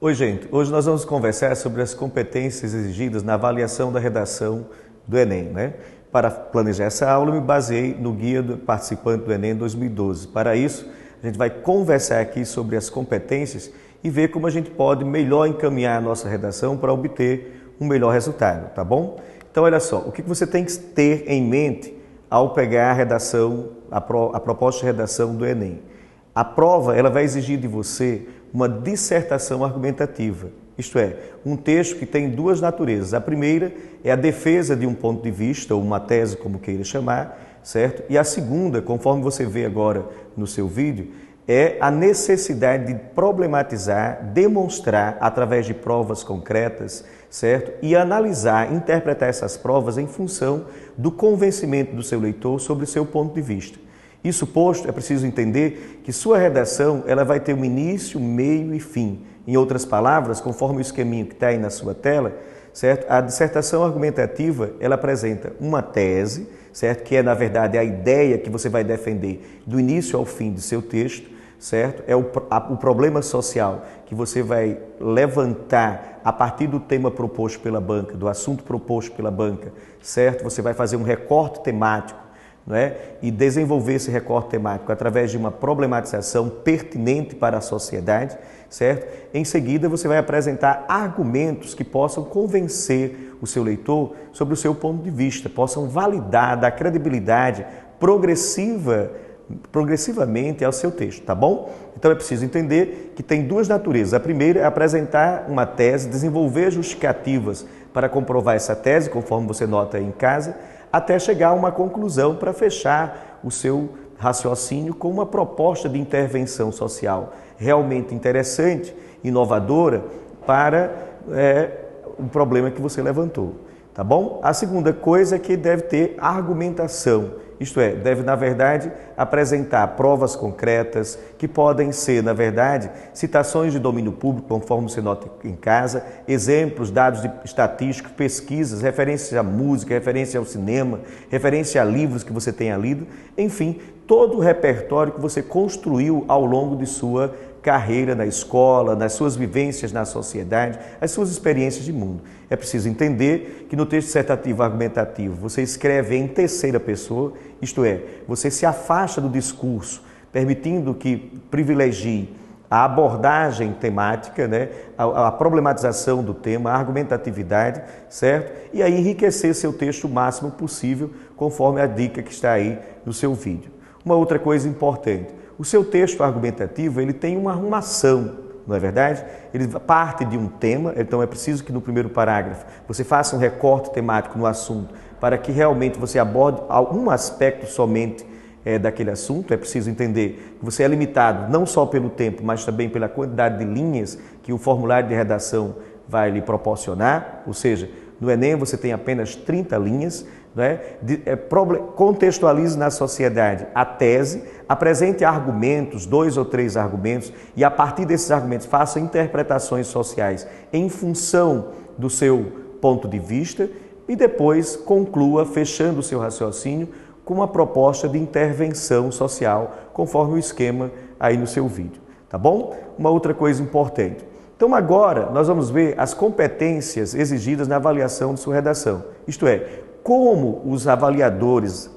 Oi, gente. Hoje nós vamos conversar sobre as competências exigidas na avaliação da redação do Enem, né? Para planejar essa aula, eu me baseei no guia do participante do Enem 2012. Para isso, a gente vai conversar aqui sobre as competências e ver como a gente pode melhor encaminhar a nossa redação para obter um melhor resultado, tá bom? Então, olha só, o que você tem que ter em mente ao pegar a redação, a proposta de redação do Enem? A prova, ela vai exigir de você uma dissertação argumentativa, isto é, um texto que tem duas naturezas. A primeira é a defesa de um ponto de vista, ou uma tese, como queira chamar, certo? E a segunda, conforme você vê agora no seu vídeo, é a necessidade de problematizar, demonstrar através de provas concretas, certo? E analisar, interpretar essas provas em função do convencimento do seu leitor sobre o seu ponto de vista. Isso posto, é preciso entender que sua redação ela vai ter um início, meio e fim. Em outras palavras, conforme o esqueminho que está aí na sua tela, certo? A dissertação argumentativa, ela apresenta uma tese, certo? Que é, na verdade, a ideia que você vai defender do início ao fim do seu texto, certo? É o problema social que você vai levantar a partir do tema proposto pela banca, do assunto proposto pela banca, certo? Você vai fazer um recorte temático, não é? E desenvolver esse recorte temático através de uma problematização pertinente para a sociedade, certo? Em seguida, você vai apresentar argumentos que possam convencer o seu leitor sobre o seu ponto de vista, possam validar, dar credibilidade progressivamente ao seu texto, tá bom? Então é preciso entender que tem duas naturezas. A primeira é apresentar uma tese, desenvolver justificativas para comprovar essa tese, conforme você nota aí em casa, até chegar a uma conclusão para fechar o seu raciocínio com uma proposta de intervenção social realmente interessante, inovadora para o problema que você levantou, tá bom? A segunda coisa é que deve ter argumentação, isto é, deve, na verdade, apresentar provas concretas que podem ser, na verdade, citações de domínio público, conforme você nota em casa, exemplos, dados estatísticos, pesquisas, referências à música, referência ao cinema, referência a livros que você tenha lido, enfim, todo o repertório que você construiu ao longo de sua carreira na escola, nas suas vivências na sociedade, as suas experiências de mundo. É preciso entender que no texto dissertativo argumentativo você escreve em terceira pessoa, isto é, você se afasta do discurso, permitindo que privilegie a abordagem temática, né? a problematização do tema, a argumentatividade, certo? E aí enriquecer seu texto o máximo possível, conforme a dica que está aí no seu vídeo. Uma outra coisa importante, o seu texto argumentativo ele tem uma arrumação, não é verdade? Ele parte de um tema, então é preciso que no primeiro parágrafo você faça um recorte temático no assunto para que realmente você aborde um aspecto somente daquele assunto. É preciso entender que você é limitado não só pelo tempo, mas também pela quantidade de linhas que o formulário de redação vai lhe proporcionar, ou seja, no Enem você tem apenas 30 linhas, né? Contextualize na sociedade a tese, apresente argumentos, 2 ou 3 argumentos, e a partir desses argumentos faça interpretações sociais em função do seu ponto de vista e depois conclua fechando o seu raciocínio com uma proposta de intervenção social, conforme o esquema aí no seu vídeo, tá bom? Uma outra coisa importante. Então agora nós vamos ver as competências exigidas na avaliação de sua redação, isto é, como os avaliadores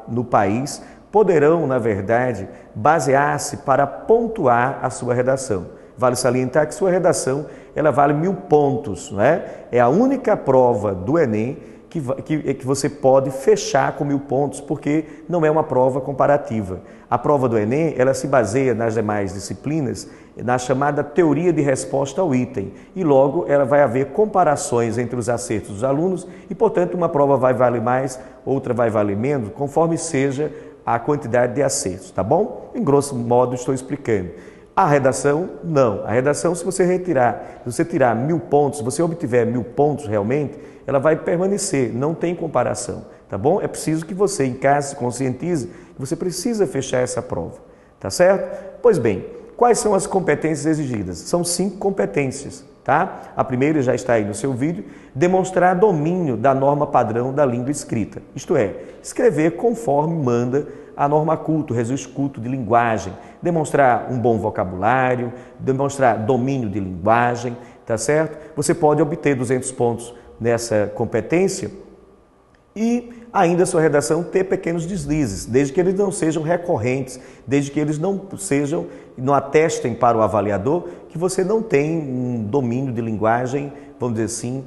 no país poderão, na verdade, basear-se para pontuar a sua redação. Vale salientar que sua redação ela vale 1000 pontos, não é? É a única prova do Enem que você pode fechar com 1000 pontos, porque não é uma prova comparativa. A prova do Enem, ela se baseia nas demais disciplinas na chamada teoria de resposta ao item e logo ela vai haver comparações entre os acertos dos alunos e, portanto, uma prova vai valer mais, outra vai valer menos, conforme seja a quantidade de acertos, tá bom? Em grosso modo, estou explicando. A redação, não. A redação, se você tirar 1000 pontos, se você obtiver 1000 pontos realmente, ela vai permanecer, não tem comparação, tá bom? É preciso que você, em casa, se conscientize que você precisa fechar essa prova, tá certo? Pois bem, quais são as competências exigidas? São 5 competências, tá? A primeira já está aí no seu vídeo, demonstrar domínio da norma padrão da língua escrita, isto é, escrever conforme manda a norma culta, o registro culto de linguagem, demonstrar um bom vocabulário, demonstrar domínio de linguagem, tá certo? Você pode obter 200 pontos nessa competência e ainda a sua redação ter pequenos deslizes, desde que eles não sejam recorrentes, desde que eles não atestem para o avaliador que você não tem um domínio de linguagem, vamos dizer assim,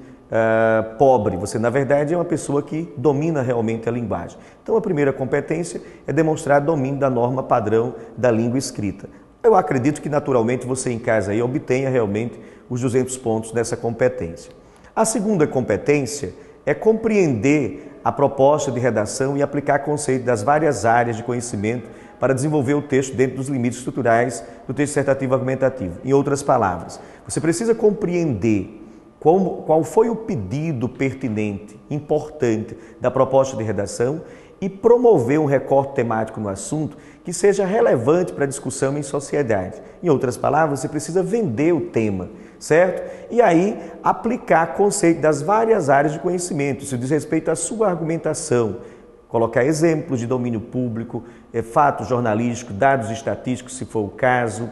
pobre. Você, na verdade, é uma pessoa que domina realmente a linguagem. Então, a primeira competência é demonstrar domínio da norma padrão da língua escrita. Eu acredito que, naturalmente, você em casa aí obtenha realmente os 200 pontos nessa competência. A segunda competência é compreender a proposta de redação e aplicar conceito das várias áreas de conhecimento para desenvolver o texto dentro dos limites estruturais do texto dissertativo argumentativo. Em outras palavras, você precisa compreender qual foi o pedido pertinente, importante da proposta de redação e promover um recorte temático no assunto que seja relevante para a discussão em sociedade. Em outras palavras, você precisa vender o tema, certo? E aí aplicar conceito das várias áreas de conhecimento. Isso diz respeito à sua argumentação, colocar exemplos de domínio público, fatos jornalísticos, dados estatísticos, se for o caso,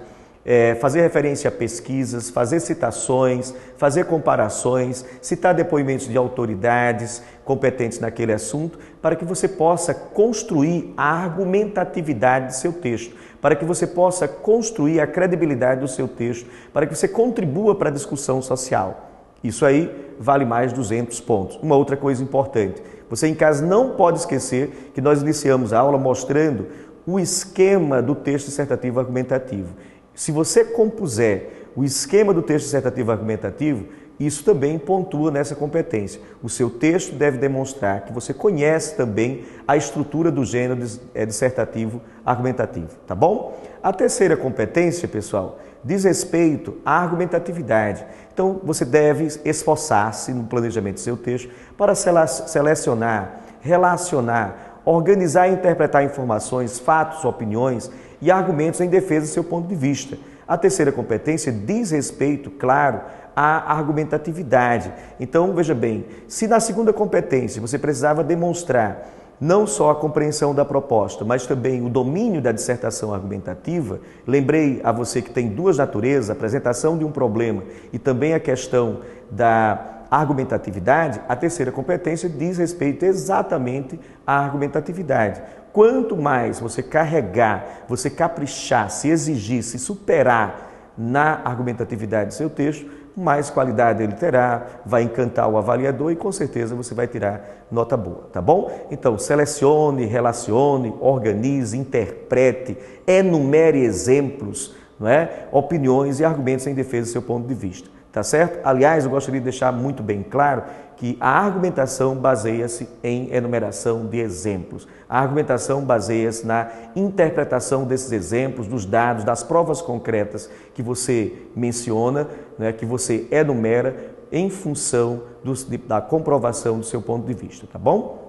fazer referência a pesquisas, fazer citações, fazer comparações, citar depoimentos de autoridades competentes naquele assunto, para que você possa construir a argumentatividade de seu texto, para que você possa construir a credibilidade do seu texto, para que você contribua para a discussão social. Isso aí vale mais 200 pontos. Uma outra coisa importante, você em casa não pode esquecer que nós iniciamos a aula mostrando o esquema do texto dissertativo argumentativo. Se você compuser o esquema do texto dissertativo argumentativo, isso também pontua nessa competência. O seu texto deve demonstrar que você conhece também a estrutura do gênero dissertativo argumentativo, tá bom? A terceira competência, pessoal, diz respeito à argumentatividade. Então, você deve esforçar-se no planejamento do seu texto para selecionar, relacionar, organizar e interpretar informações, fatos, opiniões e argumentos em defesa do seu ponto de vista. A terceira competência diz respeito, claro, à argumentatividade. Então, veja bem, se na segunda competência você precisava demonstrar não só a compreensão da proposta, mas também o domínio da dissertação argumentativa, lembrei a você que tem duas naturezas, a apresentação de um problema e também a questão da argumentatividade, a terceira competência diz respeito exatamente à argumentatividade. Quanto mais você carregar, você caprichar, se exigir, se superar na argumentatividade do seu texto, mais qualidade ele terá, vai encantar o avaliador e com certeza você vai tirar nota boa, tá bom? Então, selecione, relacione, organize, interprete, enumere exemplos, não é? Opiniões e argumentos em defesa do seu ponto de vista, tá certo? Aliás, eu gostaria de deixar muito bem claro que a argumentação baseia-se em enumeração de exemplos. A argumentação baseia-se na interpretação desses exemplos, dos dados, das provas concretas que você menciona, né, que você enumera em função da comprovação do seu ponto de vista, tá bom?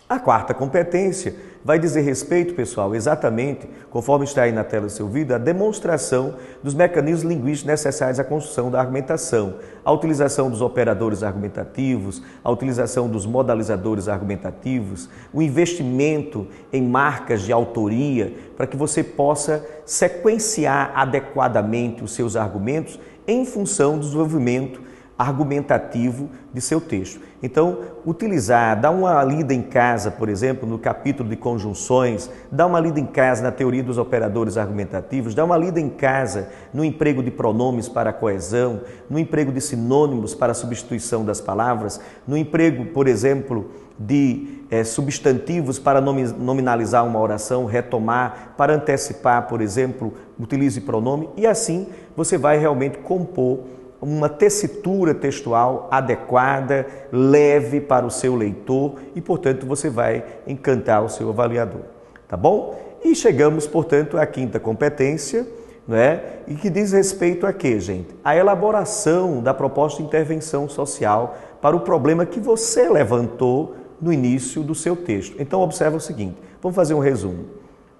A quarta competência vai dizer respeito, pessoal, exatamente, conforme está aí na tela do seu vídeo, a demonstração dos mecanismos linguísticos necessários à construção da argumentação, a utilização dos operadores argumentativos, a utilização dos modalizadores argumentativos, o investimento em marcas de autoria, para que você possa sequenciar adequadamente os seus argumentos em função do desenvolvimento argumentativo de seu texto. Então, utilizar, dar uma lida em casa, por exemplo, no capítulo de conjunções, dar uma lida em casa na teoria dos operadores argumentativos, dar uma lida em casa no emprego de pronomes para a coesão, no emprego de sinônimos para a substituição das palavras, no emprego, por exemplo, de substantivos para nominalizar uma oração, retomar, para antecipar, por exemplo, utilize pronome e assim você vai realmente compor uma tessitura textual adequada, leve para o seu leitor e, portanto, você vai encantar o seu avaliador, tá bom? E chegamos, portanto, à quinta competência, não é? E que diz respeito a quê, gente? A elaboração da proposta de intervenção social para o problema que você levantou no início do seu texto. Então, observa o seguinte, vamos fazer um resumo.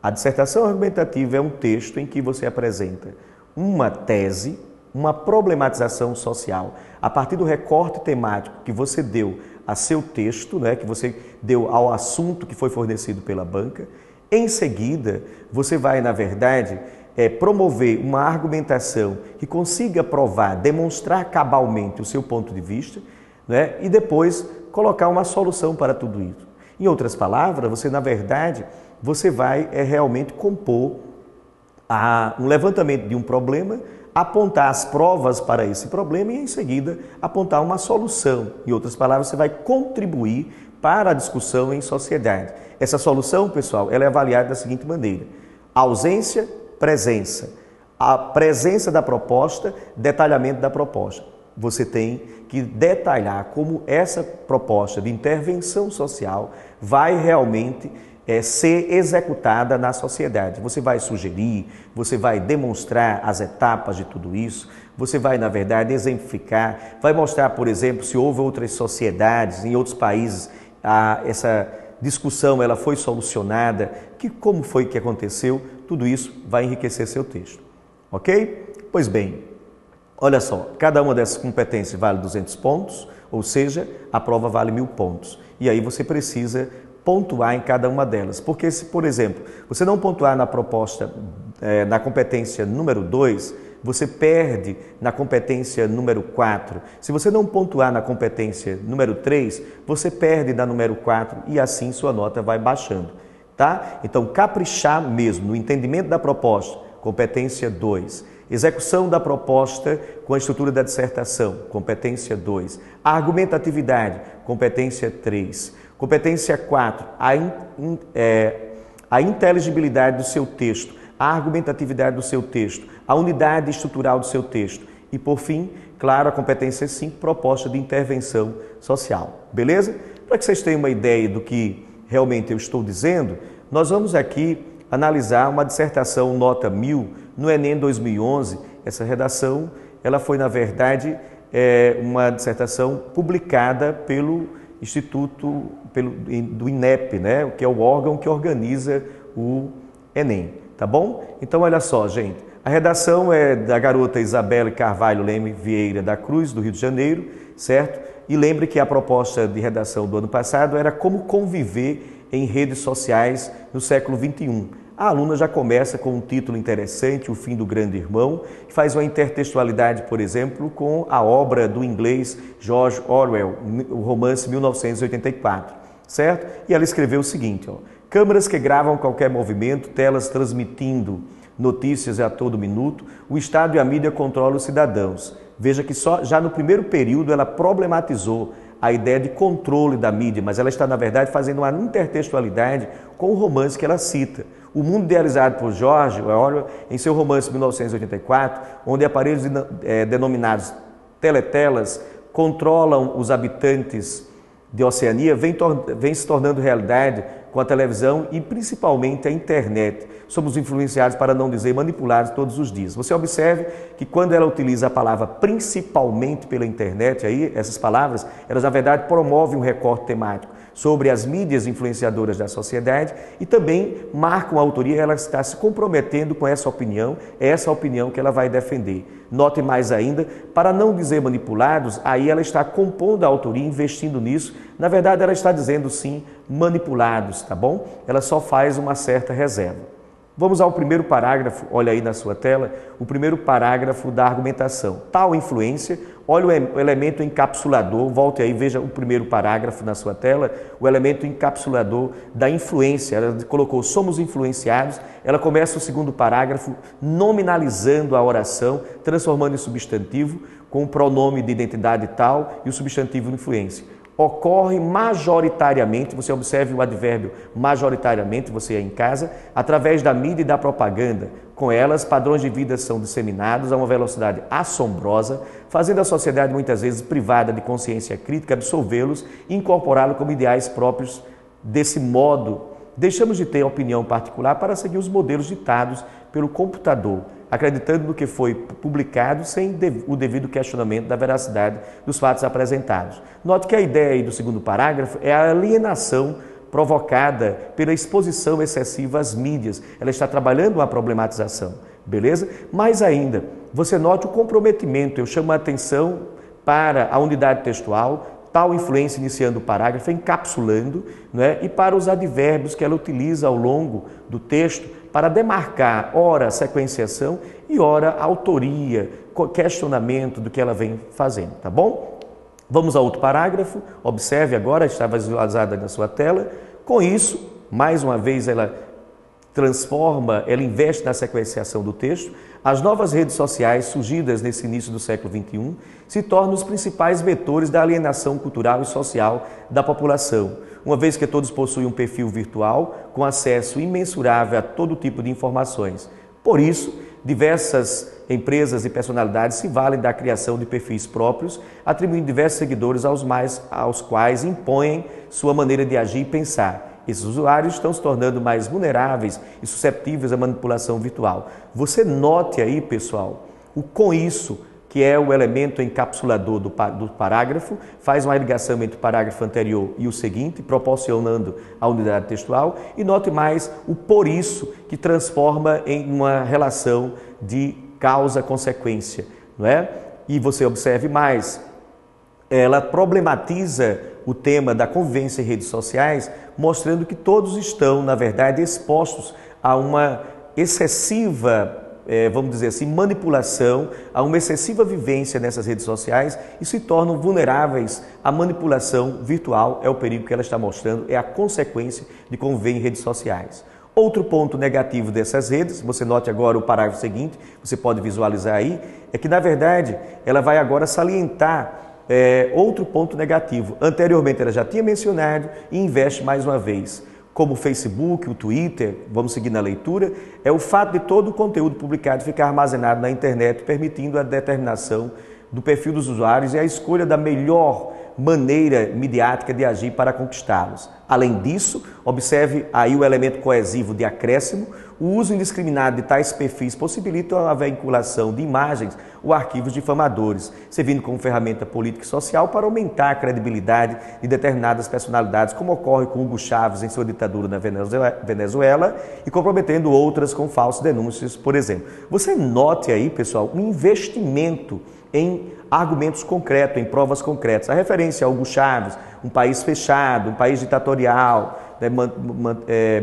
A dissertação argumentativa é um texto em que você apresenta uma tese, uma problematização social, a partir do recorte temático que você deu a seu texto, né, que você deu ao assunto que foi fornecido pela banca. Em seguida, você vai, na verdade, promover uma argumentação que consiga provar, demonstrar cabalmente o seu ponto de vista, né? E depois colocar uma solução para tudo isso. Em outras palavras, você, na verdade, você vai realmente compor um levantamento de um problema, apontar as provas para esse problema e, em seguida, apontar uma solução. Em outras palavras, você vai contribuir para a discussão em sociedade. Essa solução, pessoal, ela é avaliada da seguinte maneira: ausência, presença. A presença da proposta, detalhamento da proposta. Você tem que detalhar como essa proposta de intervenção social vai realmente ser executada na sociedade. Você vai sugerir, você vai demonstrar as etapas de tudo isso, você vai, na verdade, exemplificar, vai mostrar, por exemplo, se houve outras sociedades, em outros países, essa discussão ela foi solucionada, como foi que aconteceu, tudo isso vai enriquecer seu texto. Ok? Pois bem, olha só, cada uma dessas competências vale 200 pontos, ou seja, a prova vale 1000 pontos. E aí você precisa pontuar em cada uma delas. Porque se, por exemplo, você não pontuar na proposta, na competência número 2, você perde na competência número 4. Se você não pontuar na competência número 3, você perde na número 4 e assim sua nota vai baixando, tá? Então, caprichar mesmo no entendimento da proposta, competência 2. Execução da proposta com a estrutura da dissertação, competência 2. A argumentatividade, competência 3. Competência 4, a inteligibilidade do seu texto, a argumentatividade do seu texto, a unidade estrutural do seu texto. E, por fim, claro, a competência 5, proposta de intervenção social. Beleza? Para que vocês tenham uma ideia do que realmente eu estou dizendo, nós vamos aqui analisar uma dissertação nota 1000 no Enem 2011. Essa redação, ela foi, na verdade, uma dissertação publicada pelo Instituto do INEP, né? Que é o órgão que organiza o Enem, tá bom? Então, olha só, gente, a redação é da garota Isabelle Carvalho Leme Vieira da Cruz, do Rio de Janeiro, certo? E lembre que a proposta de redação do ano passado era como conviver em redes sociais no século XXI. A aluna já começa com um título interessante, O Fim do Grande Irmão, que faz uma intertextualidade, por exemplo, com a obra do inglês George Orwell, o romance 1984, certo? E ela escreveu o seguinte, ó: câmeras que gravam qualquer movimento, telas transmitindo notícias a todo minuto, o Estado e a mídia controlam os cidadãos. Veja que já no primeiro período ela problematizou a ideia de controle da mídia, mas ela está, na verdade, fazendo uma intertextualidade com o romance que ela cita. O mundo idealizado por George Orwell em seu romance 1984, onde aparelhos denominados teletelas controlam os habitantes de Oceania, vem se tornando realidade com a televisão e principalmente a internet. Somos influenciados, para não dizer manipulados, todos os dias. Você observe que quando ela utiliza a palavra principalmente pela internet, aí essas palavras, elas na verdade promovem um recorte temático sobre as mídias influenciadoras da sociedade e também marcam a autoria, ela está se comprometendo com essa opinião, é essa opinião que ela vai defender. Note mais ainda, para não dizer manipulados, aí ela está compondo a autoria, investindo nisso. Na verdade, ela está dizendo sim, manipulados, tá bom? Ela só faz uma certa reserva. Vamos ao primeiro parágrafo, olha aí na sua tela, o primeiro parágrafo da argumentação. Tal influência, olha o elemento encapsulador, volte aí, veja o primeiro parágrafo na sua tela, o elemento encapsulador da influência. Ela colocou somos influenciados, ela começa o segundo parágrafo nominalizando a oração, transformando em substantivo, com o pronome de identidade tal e o substantivo influência. Ocorre majoritariamente, você observe o advérbio majoritariamente, você é em casa, através da mídia e da propaganda. Com elas, padrões de vida são disseminados a uma velocidade assombrosa, fazendo a sociedade muitas vezes privada de consciência crítica, absorvê-los e incorporá-los como ideais próprios. Desse modo, deixamos de ter opinião particular para seguir os modelos ditados pelo computador, acreditando no que foi publicado sem o devido questionamento da veracidade dos fatos apresentados. Note que a ideia aí do segundo parágrafo é a alienação provocada pela exposição excessiva às mídias. Ela está trabalhando uma problematização, beleza? Mais ainda, você note o comprometimento, eu chamo a atenção para a unidade textual, tal influência iniciando o parágrafo, encapsulando, né? E para os advérbios que ela utiliza ao longo do texto para demarcar, ora, sequenciação e ora, autoria, questionamento do que ela vem fazendo, tá bom? Vamos a outro parágrafo, observe agora, está visualizada na sua tela. Com isso, mais uma vez, ela investe na sequenciação do texto. As novas redes sociais, surgidas nesse início do século XXI, se tornam os principais vetores da alienação cultural e social da população, uma vez que todos possuem um perfil virtual com acesso imensurável a todo tipo de informações. Por isso, diversas empresas e personalidades se valem da criação de perfis próprios, atribuindo diversos seguidores aos quais impõem sua maneira de agir e pensar. Esses usuários estão se tornando mais vulneráveis e susceptíveis à manipulação virtual. Você note aí, pessoal, com isso, que é o elemento encapsulador do parágrafo, faz uma ligação entre o parágrafo anterior e o seguinte, proporcionando a unidade textual, e note mais o por isso, que transforma em uma relação de causa-consequência, não é? E você observe mais, ela problematiza o tema da convivência em redes sociais, mostrando que todos estão, na verdade, expostos a uma excessiva, vamos dizer assim, manipulação, a uma excessiva vivência nessas redes sociais e se tornam vulneráveis à manipulação virtual. É o perigo que ela está mostrando, é a consequência de conviver em redes sociais. Outro ponto negativo dessas redes, você note agora o parágrafo seguinte, você pode visualizar aí, é que, na verdade, ela vai agora salientar outro ponto negativo. Anteriormente ela já tinha mencionado e investe mais uma vez. Como o Facebook, o Twitter, vamos seguir na leitura, é o fato de todo o conteúdo publicado ficar armazenado na internet, permitindo a determinação do perfil dos usuários e a escolha da melhor maneira midiática de agir para conquistá-los. Além disso, observe aí o elemento coesivo de acréscimo. O uso indiscriminado de tais perfis possibilita a vinculação de imagens ou arquivos difamadores, servindo como ferramenta política e social para aumentar a credibilidade de determinadas personalidades, como ocorre com Hugo Chávez em sua ditadura na Venezuela e comprometendo outras com falsas denúncias, por exemplo. Você note aí, pessoal, um investimento em argumentos concretos, em provas concretas. A referência a Hugo Chávez, um país fechado, um país ditatorial,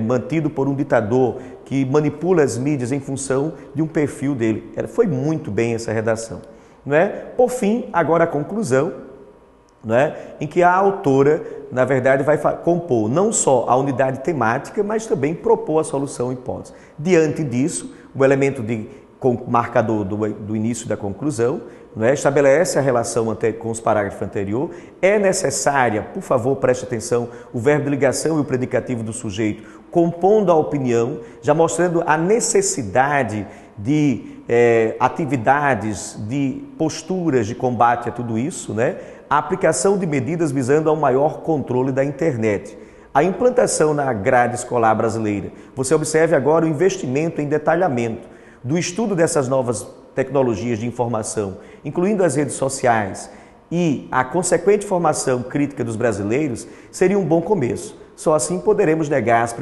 mantido por um ditador que manipula as mídias em função de um perfil dele. Foi muito bem essa redação, não é? Por fim, agora a conclusão, não é? Em que a autora, na verdade, vai compor não só a unidade temática, mas também propor a solução hipótese. Diante disso, o elemento de marcador do início da conclusão, não é? Estabelece a relação com os parágrafos anteriores. É necessária, por favor, preste atenção, o verbo de ligação e o predicativo do sujeito, compondo a opinião, já mostrando a necessidade de atividades, de posturas de combate a tudo isso, né? A aplicação de medidas visando ao maior controle da internet. A implantação na grade escolar brasileira. Você observe agora o investimento em detalhamento do estudo dessas novas tecnologias de informação, incluindo as redes sociais, e a consequente formação crítica dos brasileiros, seria um bom começo. Só assim poderemos negar as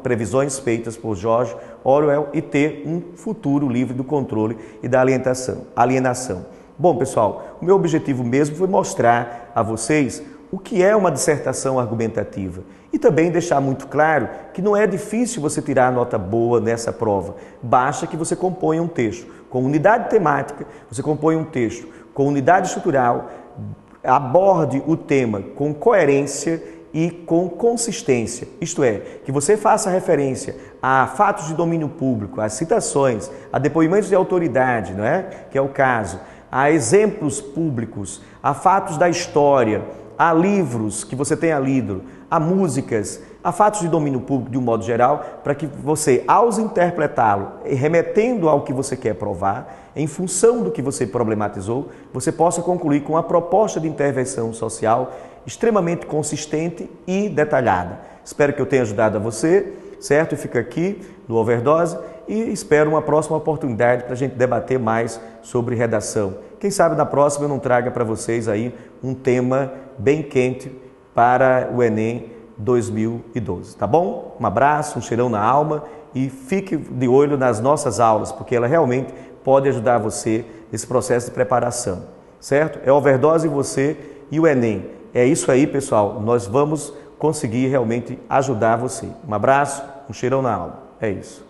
previsões feitas por George Orwell e ter um futuro livre do controle e da alienação. Bom, pessoal, o meu objetivo mesmo foi mostrar a vocês o que é uma dissertação argumentativa e também deixar muito claro que não é difícil você tirar nota boa nessa prova. Basta que você componha um texto com unidade temática, você compõe um texto com unidade estrutural, aborde o tema com coerência e com consistência, isto é, que você faça referência a fatos de domínio público, a citações, a depoimentos de autoridade, não é? Que é o caso, a exemplos públicos, a fatos da história, a livros que você tenha lido, a músicas, a fatos de domínio público de um modo geral, para que você, ao interpretá-lo, remetendo ao que você quer provar, em função do que você problematizou, você possa concluir com uma proposta de intervenção social extremamente consistente e detalhada. Espero que eu tenha ajudado a você, certo? Fica aqui no Overdose e espero uma próxima oportunidade para a gente debater mais sobre redação. Quem sabe na próxima eu não traga para vocês aí um tema bem quente para o Enem 2012, tá bom? Um abraço, um cheirão na alma e fique de olho nas nossas aulas, porque ela realmente pode ajudar você nesse processo de preparação, certo? É Overdose você e o Enem. É isso aí, pessoal. Nós vamos conseguir realmente ajudar você. Um abraço, um cheirão na alma. É isso.